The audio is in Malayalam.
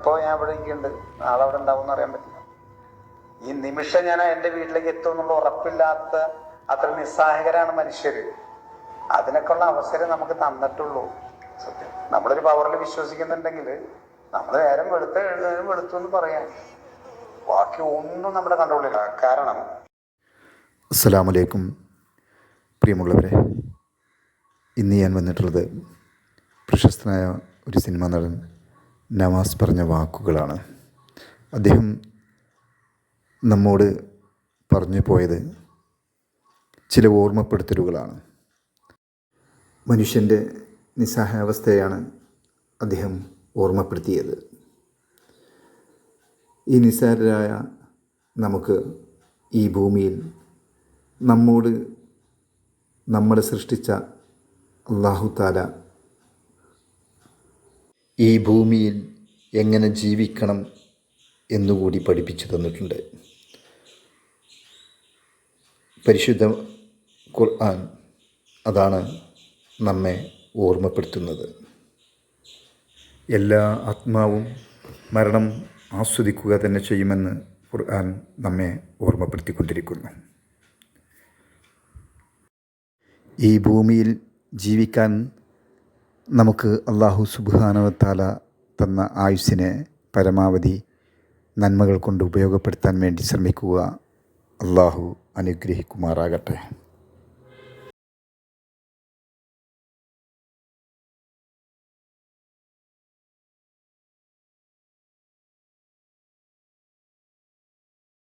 ഇപ്പോൾ ഞാൻ ഇവിടെ ഇരിക്കുന്നുണ്ട്, നാളെ അവിടെ ഉണ്ടാവും എന്ന് അറിയാൻ പറ്റില്ല. ഈ നിമിഷം ഞാൻ എൻ്റെ വീട്ടിലേക്ക് എത്തും എന്നുള്ള ഉറപ്പില്ലാത്ത അത്ര നിസ്സഹായകരാണ് മനുഷ്യര്. അതിനൊക്കെയുള്ള അവസരം നമുക്ക് തന്നിട്ടുള്ളൂ. സത്യം, നമ്മളൊരു പവറിൽ വിശ്വസിക്കുന്നുണ്ടെങ്കിൽ നമ്മൾ നേരം വെളുത്തു എന്ന് പറയാം. ബാക്കി ഒന്നും നമ്മുടെ കൺട്രോളില്ല. കാരണം അസ്സലാമു അലൈക്കും പ്രിയമുള്ളവരെ, ഇന്ന് ഞാൻ വന്നിട്ടുള്ളത് പ്രശസ്തനായ ഒരു സിനിമാ നടൻ നവാസ് പറഞ്ഞ വാക്കുകളാണ്. അദ്ദേഹം നമ്മോട് പറഞ്ഞു പോയത് ചില ഓർമ്മപ്പെടുത്തലുകളാണ്. മനുഷ്യൻ്റെ നിസ്സഹായാവസ്ഥയാണ് അദ്ദേഹം ഓർമ്മപ്പെടുത്തിയത്. ഈ നിസ്സാരരായ നമുക്ക് ഈ ഭൂമിയിൽ നമ്മളെ സൃഷ്ടിച്ച അല്ലാഹു തആല ഈ ഭൂമിയിൽ എങ്ങനെ ജീവിക്കണം എന്നുകൂടി പഠിപ്പിച്ചു തന്നിട്ടുണ്ട്. പരിശുദ്ധ ഖുർആൻ അതാണ് നമ്മെ ഓർമ്മപ്പെടുത്തുന്നത്. എല്ലാ ആത്മാവും മരണം ആസ്വദിക്കുക തന്നെ ചെയ്യുമെന്ന് ഖുർആൻ നമ്മെ ഓർമ്മപ്പെടുത്തിക്കൊണ്ടിരിക്കുന്നു. ഈ ഭൂമിയിൽ ജീവിക്കാൻ നമുക്ക് അല്ലാഹു സുബ്ഹാനഹു വ തആല തന്ന ആയുസ്സിനെ പരമാവധി നന്മകൾ കൊണ്ട് ഉപയോഗപ്പെടുത്താൻ വേണ്ടി ശ്രമിക്കുക. അല്ലാഹു അനുഗ്രഹിക്കുമാറാകട്ടെ.